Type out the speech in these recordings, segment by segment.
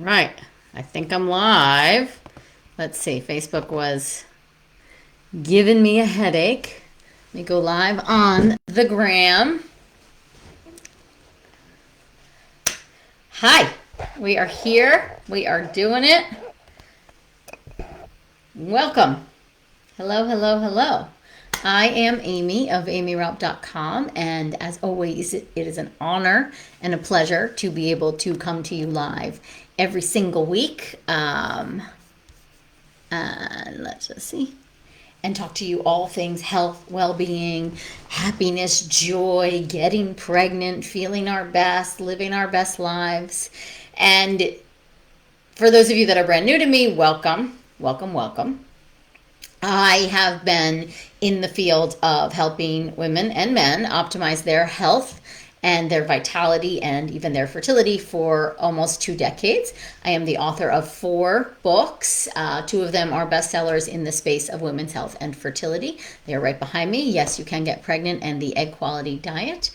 Right. I think I'm live. Let's see. Facebook was giving me a headache. Let me go live on the gram. Hi. We are here. We are doing it. Welcome. Hello, hello, hello. I am Aimee of AimeeRaupp.com, and as always, it is an honor and a pleasure to be able to come to you live every single week. And let's just see. And talk to you all things health, well-being, happiness, joy, getting pregnant, feeling our best, living our best lives. And for those of you that are brand new to me, welcome, welcome, welcome. I have been in the field of helping women and men optimize their health and their vitality and even their fertility for almost 2 decades. I am the author of 4 books. 2 of them are bestsellers in the space of women's health and fertility. They are right behind me. Yes, You Can Get Pregnant and The Egg Quality Diet.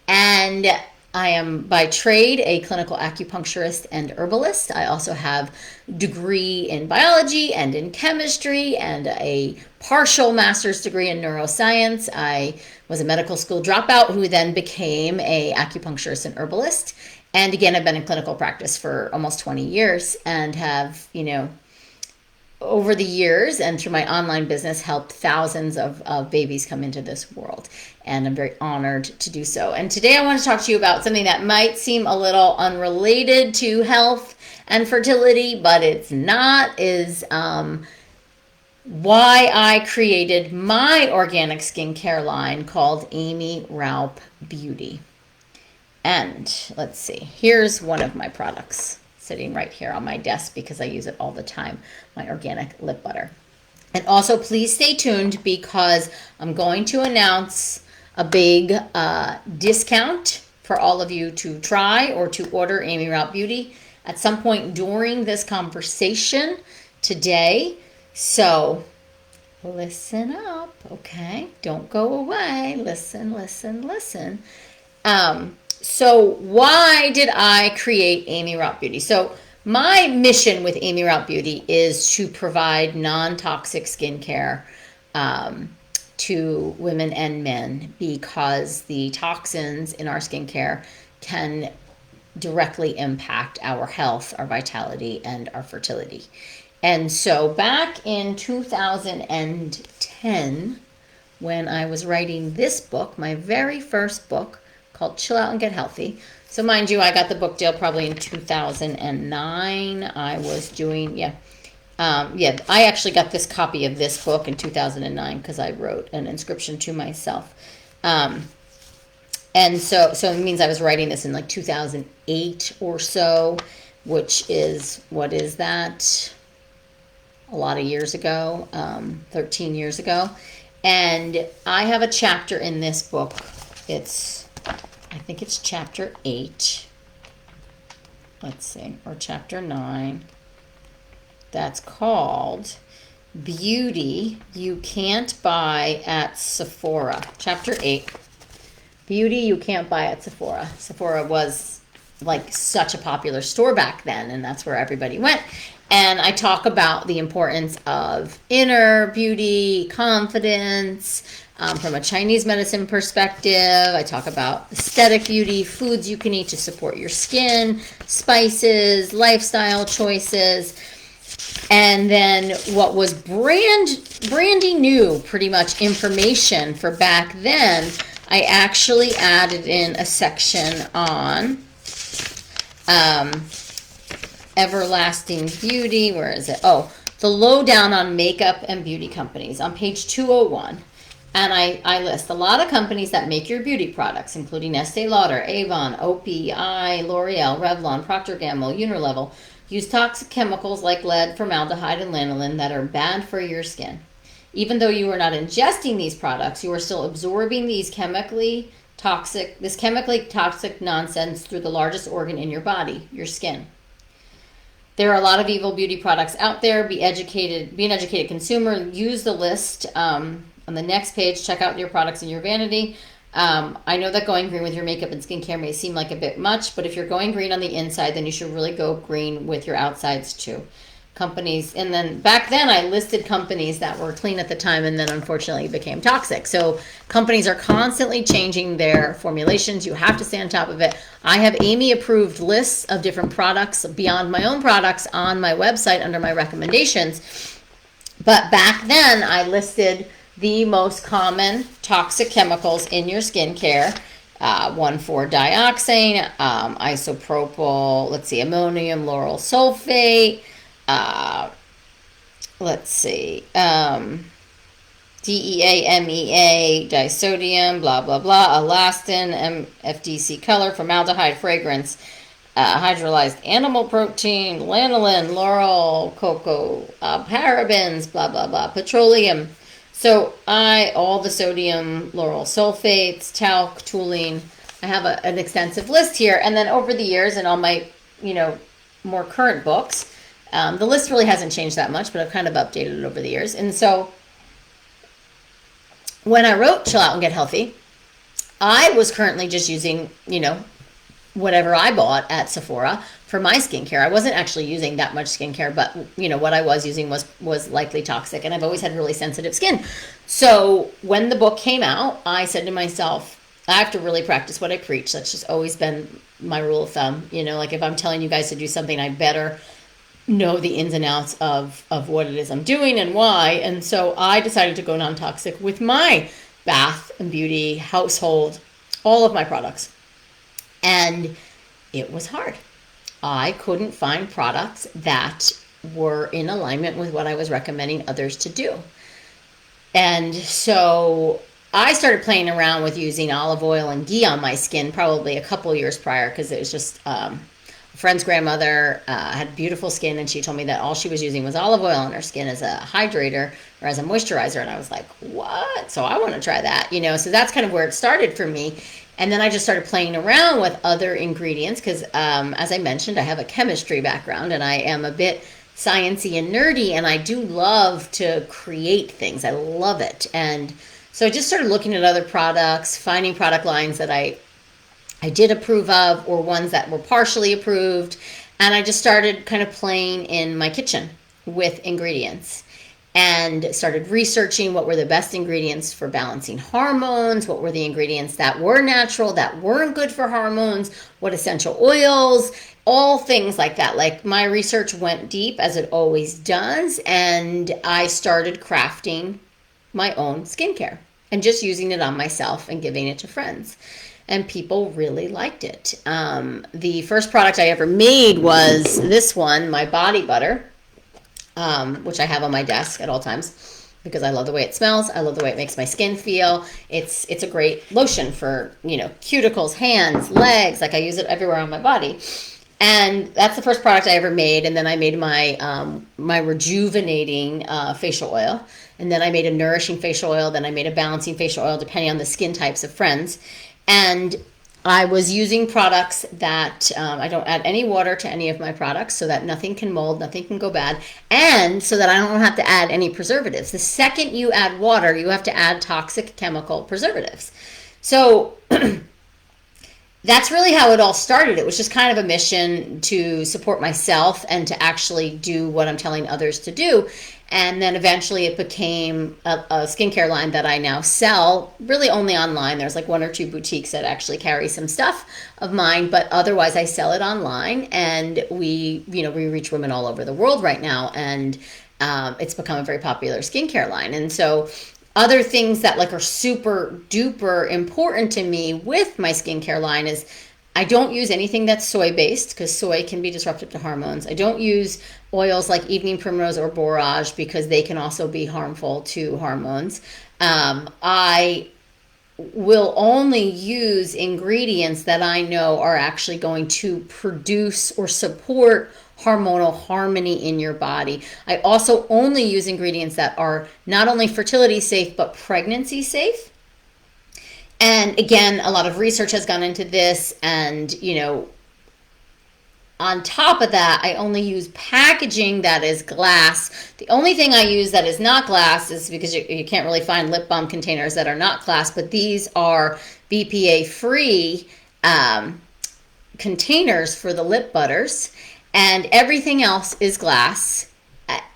And I am by trade a clinical acupuncturist and herbalist. I also have a degree in biology and in chemistry and a partial master's degree in neuroscience. I was a medical school dropout who then became a acupuncturist and herbalist. And again, I've been in clinical practice for almost 20 years and have, over the years and through my online business, helped thousands of babies come into this world. And I'm very honored to do so. And today I want to talk to you about something that might seem a little unrelated to health and fertility, but it's not, is why I created my organic skincare line called Aimee Raupp Beauty. And let's see, here's one of my products sitting right here on my desk because I use it all the time, my organic lip butter. And also please stay tuned because I'm going to announce a big discount for all of you to try or to order Aimee Raupp Beauty at some point during this conversation today. So listen up, okay? Don't go away. Listen, listen, listen. So why did I create Aimee Raupp Beauty? So my mission with Aimee Raupp Beauty is to provide non-toxic skincare to women and men because the toxins in our skincare can directly impact our health, our vitality, and our fertility. And so back in 2010, when I was writing this book, my very first book, called Chill Out and Get Healthy. So mind you, I got the book deal probably in 2009. I was doing, I actually got this copy of this book in 2009 because I wrote an inscription to myself. And so it means I was writing this in like 2008 or so, which is, what is that? A lot of years ago, 13 years ago. And I have a chapter in this book. I think it's chapter 8. Let's see, or chapter 9. That's called Beauty You Can't Buy at Sephora. Chapter 8. Beauty You Can't Buy at Sephora. Sephora was like such a popular store back then, and that's where everybody went. And I talk about the importance of inner beauty, confidence, from a Chinese medicine perspective. I talk about aesthetic beauty, foods you can eat to support your skin, spices, lifestyle choices. And then what was brandy new, pretty much information for back then, I actually added in a section on everlasting beauty. Where is it? Oh, the lowdown on makeup and beauty companies on page 201. And I list a lot of companies that make your beauty products, including Estee Lauder, Avon, OPI, L'Oreal, Revlon, Procter & Gamble, Unilevel, use toxic chemicals like lead, formaldehyde, and lanolin that are bad for your skin. Even though you are not ingesting these products, you are still absorbing this chemically toxic nonsense through the largest organ in your body, your skin. There are a lot of evil beauty products out there. Be an educated consumer. Use the list on the next page. Check out your products in your vanity. I know that going green with your makeup and skincare may seem like a bit much, but if you're going green on the inside, then you should really go green with your outsides too. Companies, and then back then I listed companies that were clean at the time and then unfortunately became toxic. So companies are constantly changing their formulations. You have to stay on top of it. I have Aimee approved lists of different products beyond my own products on my website under my recommendations. But back then I listed the most common toxic chemicals in your skincare. 1,4-dioxane, isopropyl, let's see, ammonium lauryl sulfate, let's see, DEA, MEA, disodium, blah, blah, blah, elastin, FDC color, formaldehyde, fragrance, hydrolyzed animal protein, lanolin, laurel, cocoa, parabens, blah, blah, blah, petroleum. So all the sodium, lauryl sulfates, talc, toluene, I have an extensive list here. And then over the years and all my, more current books, the list really hasn't changed that much, but I've kind of updated it over the years. And so when I wrote Chill Out and Get Healthy, I was currently just using, whatever I bought at Sephora for my skincare. I wasn't actually using that much skincare, but what I was using was likely toxic, and I've always had really sensitive skin. So when the book came out, I said to myself, I have to really practice what I preach. That's just always been my rule of thumb. Like if I'm telling you guys to do something, I better know the ins and outs of what it is I'm doing and why. And so I decided to go non-toxic with my bath and beauty, household, all of my products. And it was hard. I couldn't find products that were in alignment with what I was recommending others to do. And so I started playing around with using olive oil and ghee on my skin probably a couple years prior, because it was just a friend's grandmother had beautiful skin, and she told me that all she was using was olive oil on her skin as a hydrator or as a moisturizer. And I was like, what? So I want to try that, so that's kind of where it started for me. And then I just started playing around with other ingredients because, as I mentioned, I have a chemistry background and I am a bit sciencey and nerdy, and I do love to create things. I love it. And so I just started looking at other products, finding product lines that I did approve of or ones that were partially approved. And I just started kind of playing in my kitchen with ingredients and started researching what were the best ingredients for balancing hormones, what were the ingredients that were natural, that weren't good for hormones, what essential oils, all things like that. Like my research went deep, as it always does, and I started crafting my own skincare and just using it on myself and giving it to friends. And people really liked it. The first product I ever made was this one, my body butter, which I have on my desk at all times because I love the way it smells. I love the way it makes my skin feel. It's a great lotion for, cuticles, hands, legs. Like I use it everywhere on my body. And that's the first product I ever made. And then I made my rejuvenating facial oil. And then I made a nourishing facial oil. Then I made a balancing facial oil, depending on the skin types of friends. And I was using products that I don't add any water to any of my products, so that nothing can mold, nothing can go bad, and so that I don't have to add any preservatives. The second you add water, you have to add toxic chemical preservatives. So that's really how it all started. It was just kind of a mission to support myself and to actually do what I'm telling others to do. And then eventually it became a skincare line that I now sell, really only online. There's like one or two boutiques that actually carry some stuff of mine, but otherwise I sell it online, and we reach women all over the world right now, and it's become a very popular skincare line. And so other things that like are super duper important to me with my skincare line is I don't use anything that's soy-based because soy can be disruptive to hormones. I don't use oils like evening primrose or borage because they can also be harmful to hormones. I will only use ingredients that I know are actually going to produce or support hormonal harmony in your body. I also only use ingredients that are not only fertility safe, but pregnancy safe. And again, a lot of research has gone into this, and on top of that, I only use packaging that is glass. The only thing I use that is not glass is because you can't really find lip balm containers that are not glass, but these are BPA-free containers for the lip butters, and everything else is glass.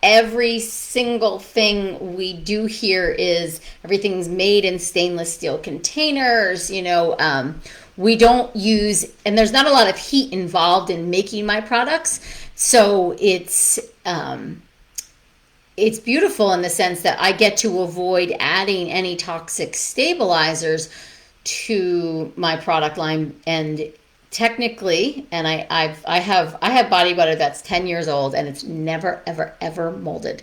Every single thing we do here is everything's made in stainless steel containers. We don't use, and there's not a lot of heat involved in making my products, so it's beautiful in the sense that I get to avoid adding any toxic stabilizers to my product line. And technically, and I have body butter that's 10 years old, and it's never ever molded.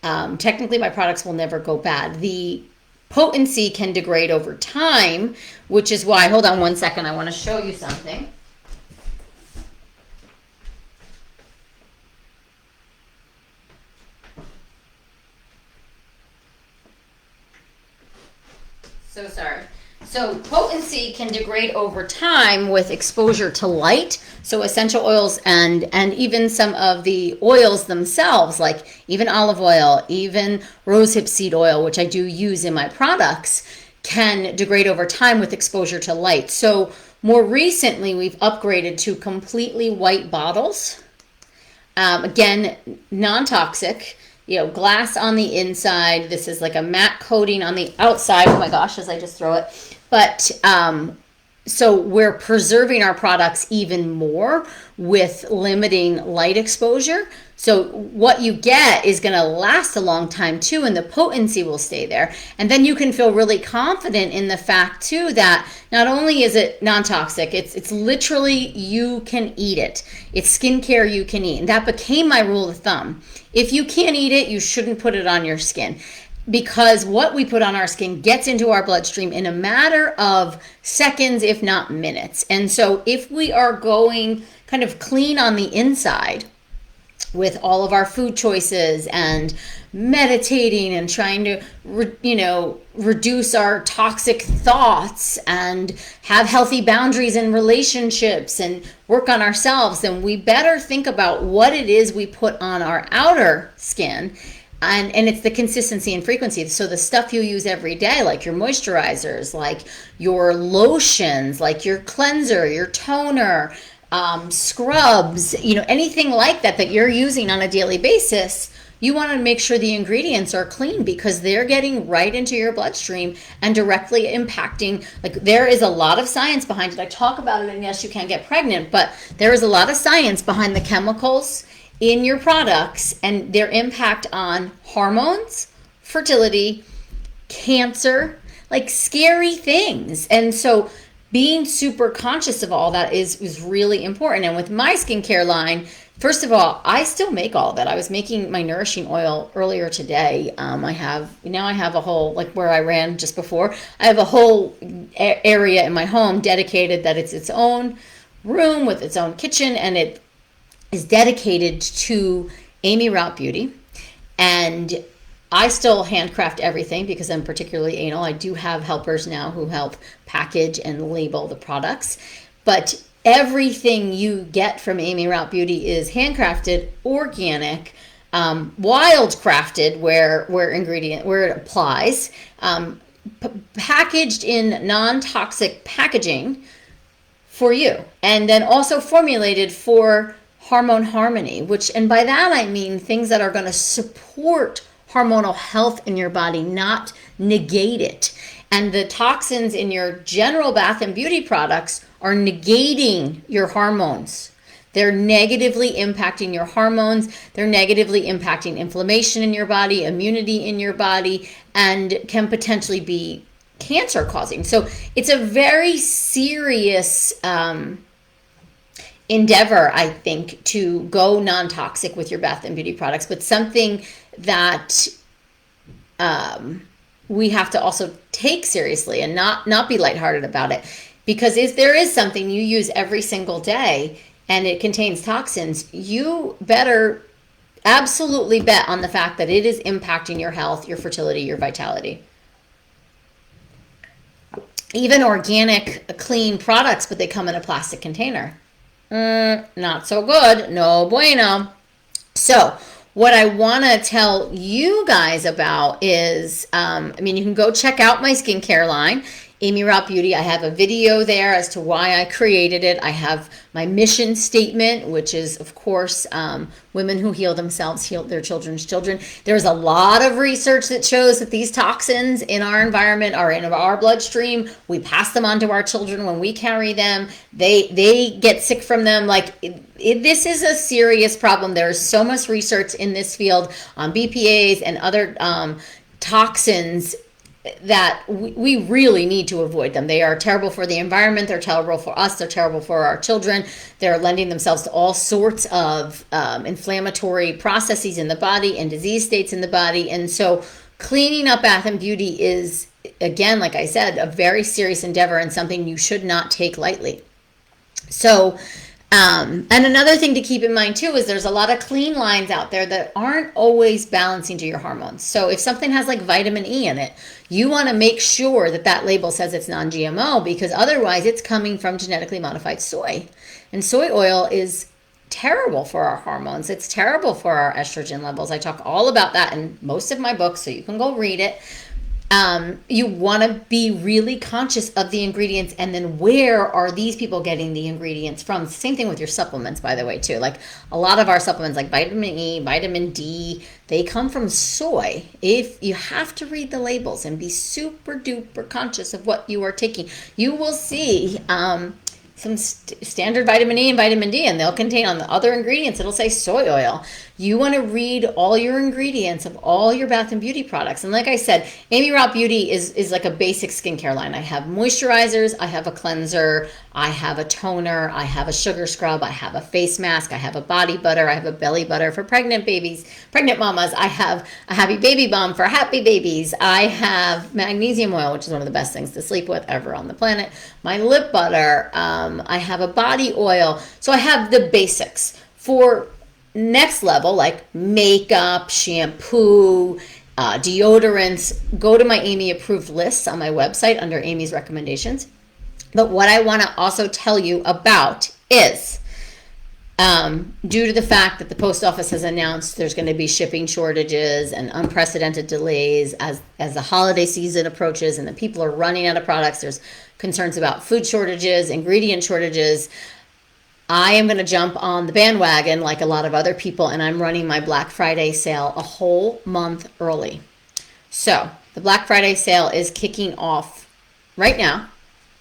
Technically, my products will never go bad. The potency can degrade over time, which is why, hold on one second, I want to show you something. So sorry. So potency can degrade over time with exposure to light. So essential oils and even some of the oils themselves, like even olive oil, even rosehip seed oil, which I do use in my products, can degrade over time with exposure to light. So more recently, we've upgraded to completely white bottles. Again, non-toxic. Glass on the inside. This is like a matte coating on the outside. Oh my gosh, as I just throw it. But so we're preserving our products even more with limiting light exposure. So what you get is going to last a long time too, and the potency will stay there. And then you can feel really confident in the fact too that not only is it non-toxic, it's literally you can eat it. It's skincare you can eat. And that became my rule of thumb. If you can't eat it, you shouldn't put it on your skin, because what we put on our skin gets into our bloodstream in a matter of seconds, if not minutes. And so if we are going kind of clean on the inside with all of our food choices and meditating and trying to reduce our toxic thoughts and have healthy boundaries in relationships and work on ourselves, then we better think about what it is we put on our outer skin. And it's the consistency and frequency. So the stuff you use every day, like your moisturizers, like your lotions, like your cleanser, your toner, scrubs, anything like that you're using on a daily basis, you want to make sure the ingredients are clean, because they're getting right into your bloodstream and directly impacting. Like, there is a lot of science behind it. I talk about it in Yes, You Can Get Pregnant, but there is a lot of science behind the chemicals in your products and their impact on hormones, fertility, cancer, like scary things. And so being super conscious of all that is really important. And with my skincare line, first of all, I still make all of that. I was making my nourishing oil earlier today. I have a whole, like where I ran just before, I have a whole area in my home dedicated that it's its own room with its own kitchen, and it is dedicated to Aimee Raupp Beauty. And I still handcraft everything because I'm particularly anal. I do have helpers now who help package and label the products. But everything you get from Aimee Raupp Beauty is handcrafted, organic, wildcrafted where it applies, packaged in non-toxic packaging for you, and then also formulated for hormone harmony, and by that I mean things that are going to support hormonal health in your body, not negate it. And the toxins in your general bath and beauty products are negating your hormones. They're negatively impacting your hormones. They're negatively impacting inflammation in your body, immunity in your body, and can potentially be cancer causing. So it's a very serious endeavor, I think, to go non-toxic with your bath and beauty products, but something that we have to also take seriously and not be lighthearted about it. Because if there is something you use every single day and it contains toxins, you better absolutely bet on the fact that it is impacting your health, your fertility, your vitality. Even organic, clean products, but they come in a plastic container. Not so good. No bueno. So, what I want to tell you guys about is, you can go check out my skincare line, Aimee Raupp Beauty. I have a video there as to why I created it. I have my mission statement, which is, of course, women who heal themselves, heal their children's children. There's a lot of research that shows that these toxins in our environment are in our bloodstream. We pass them on to our children when we carry them. They get sick from them. This is a serious problem. There's so much research in this field on BPAs and other toxins that we really need to avoid them. They are terrible for the environment. They're terrible for us. They're terrible for our children. They're lending themselves to all sorts of inflammatory processes in the body and disease states in the body. And so cleaning up bath and beauty is, again, like I said, a very serious endeavor and something you should not take lightly. So, and another thing to keep in mind too is there's a lot of clean lines out there that aren't always balancing to your hormones. So if something has like vitamin E in it, you want to make sure that that label says it's non-GMO, because otherwise it's coming from genetically modified soy. And soy oil is terrible for our hormones. It's terrible for our estrogen levels. I talk all about that in most of my books, so you can go read it. You want to be really conscious of the ingredients, and then where are these people getting the ingredients from? Same thing with your supplements, by the way, too. Like a lot of our supplements, like vitamin E, vitamin D, they come from soy. If you have to read the labels and be super duper conscious of what you are taking, you will see some standard vitamin E and vitamin D, and they'll contain on the other ingredients, it'll say soy oil. You want to read all your ingredients of all your bath and beauty products. And like I said, Aimee Raupp Beauty is like a basic skincare line. I have moisturizers, I have a cleanser, I have a toner, I have a sugar scrub, I have a face mask, I have a body butter, I have a belly butter for pregnant babies, pregnant mamas, I have a happy baby balm for happy babies, I have magnesium oil, which is one of the best things to sleep with ever on the planet, my lip butter, I have a body oil. So I have the basics. For next level, like makeup, shampoo, deodorants, go to my Aimee approved lists on my website under Aimee's recommendations. But what I want to also tell you about is, due to the fact that the post office has announced there's going to be shipping shortages and unprecedented delays as the holiday season approaches and the people are running out of products, there's concerns about food shortages, ingredient shortages. I am going to jump on the bandwagon like a lot of other people, and I'm running my Black Friday sale a whole month early. So the Black Friday sale is kicking off right now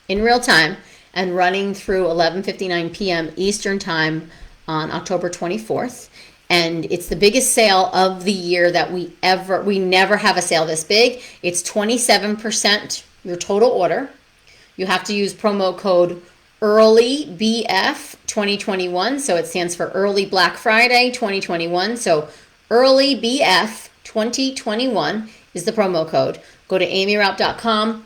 in real time and running through 11:59 p.m. Eastern time on October 24th. And it's the biggest sale of the year that we never have a sale this big. It's 27% your total order. You have to use promo code EARLYBF 2021. So it stands for Early Black Friday 2021. So EARLYBF 2021 is the promo code. Go to aimeeraupp.com.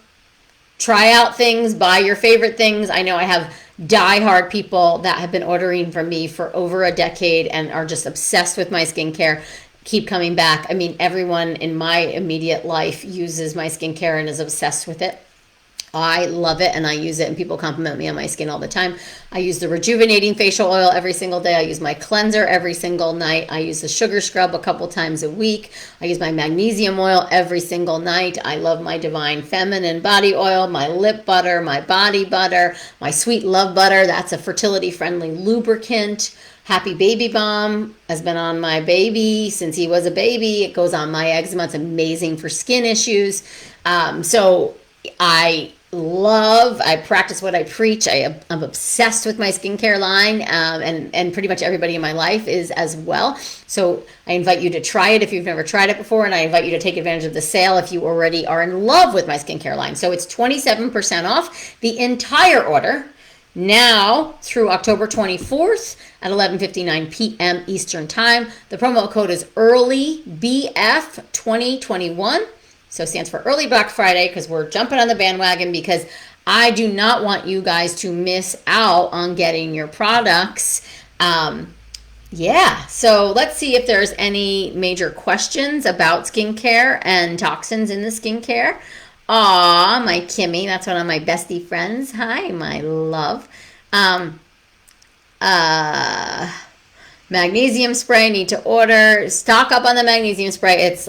Try out things, buy your favorite things. I know I have diehard people that have been ordering from me for over a decade and are just obsessed with my skincare, keep coming back. I mean, everyone in my immediate life uses my skincare and is obsessed with it. I love it and I use it, and people compliment me on my skin all the time. I use the rejuvenating facial oil every single day. I use my cleanser every single night. I use the sugar scrub a couple times a week. I use my magnesium oil every single night. I love my Divine Feminine body oil, my lip butter, my body butter, my sweet love butter. That's a fertility friendly lubricant. Happy Baby Balm has been on my baby since he was a baby. It goes on my eczema. It's amazing for skin issues. So I practice what I preach. I'm obsessed with my skincare line, and pretty much everybody in my life is as well. So I invite you to try it if you've never tried it before, and I invite you to take advantage of the sale if you already are in love with my skincare line. So it's 27% off the entire order now through October 24th at 11:59 p.m. Eastern Time. The promo code is EARLYBF 2021. So it stands for Early Black Friday, because we're jumping on the bandwagon, because I do not want you guys to miss out on getting your products. So let's see if there's any major questions about skincare and toxins in the skincare. Aw, my Kimmy, that's one of my bestie friends. Hi, my love. Magnesium spray, need to order. Stock up on the magnesium spray. It's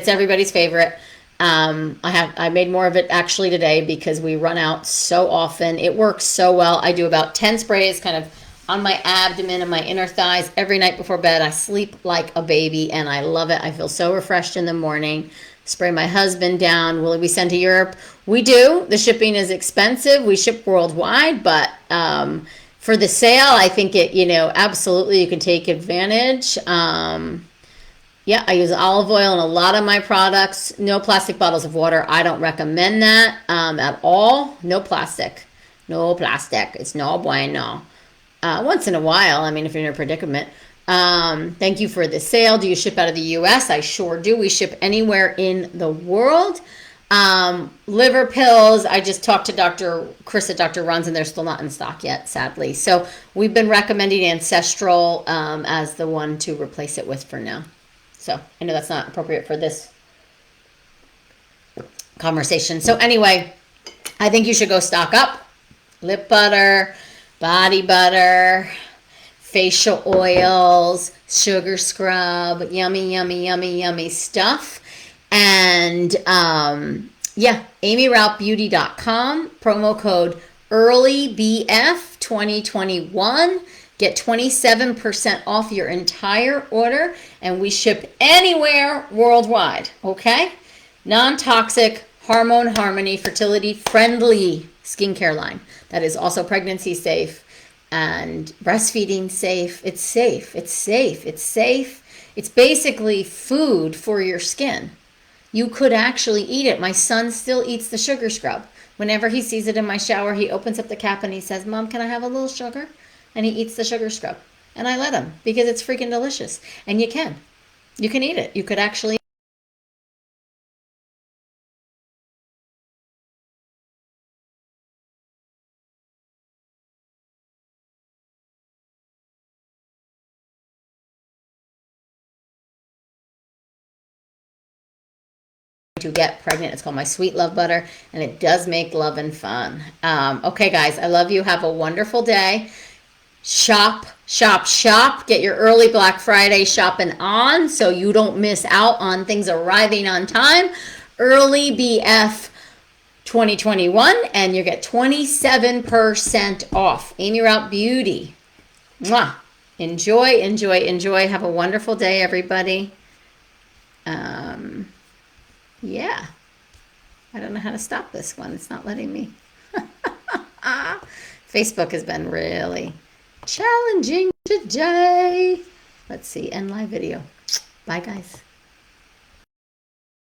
everybody's favorite. I made more of it actually today because we run out so often. It works so well. I do about 10 sprays kind of on my abdomen and my inner thighs every night before bed. I sleep like a baby and I love it. I feel so refreshed in the morning. Spray my husband down. Will it be sent to Europe? We do. The shipping is expensive. We ship worldwide, but for the sale, I think absolutely you can take advantage. Yeah, I use olive oil in a lot of my products. No plastic bottles of water. I don't recommend that at all. No plastic. No plastic. It's no bueno. Once in a while, I mean, if you're in a predicament. Thank you for the sale. Do you ship out of the U.S.? I sure do. We ship anywhere in the world. Liver pills, I just talked to Dr. Chris at Dr. Run's and they're still not in stock yet, sadly. So we've been recommending Ancestral as the one to replace it with for now. So I know that's not appropriate for this conversation. So anyway, I think you should go stock up. Lip butter, body butter, facial oils, sugar scrub, yummy, yummy, yummy, yummy stuff. And yeah, AimeenRauppBeauty.com, promo code EARLYBF2021. Get 27% off your entire order, and we ship anywhere worldwide, okay? Non-toxic, hormone harmony, fertility-friendly skincare line that is also pregnancy safe and breastfeeding safe. It's safe. It's safe. It's safe. It's basically food for your skin. You could actually eat it. My son still eats the sugar scrub. Whenever he sees it in my shower, he opens up the cap and he says, "Mom, can I have a little sugar?" And he eats the sugar scrub. And I let him because it's freaking delicious. And you can. You can eat it. You could actually to get pregnant. It's called my Sweet Love Butter, and it does make loving fun. Okay, guys, I love you. Have a wonderful day. Shop, shop, shop. Get your early Black Friday shopping on so you don't miss out on things arriving on time. Early BF 2021, and you get 27% off. Aimee Raupp Beauty. Mwah. Enjoy, enjoy, enjoy. Have a wonderful day, everybody. Yeah. I don't know how to stop this one. It's not letting me. Facebook has been really challenging today. Let's see. End live video. Bye, guys.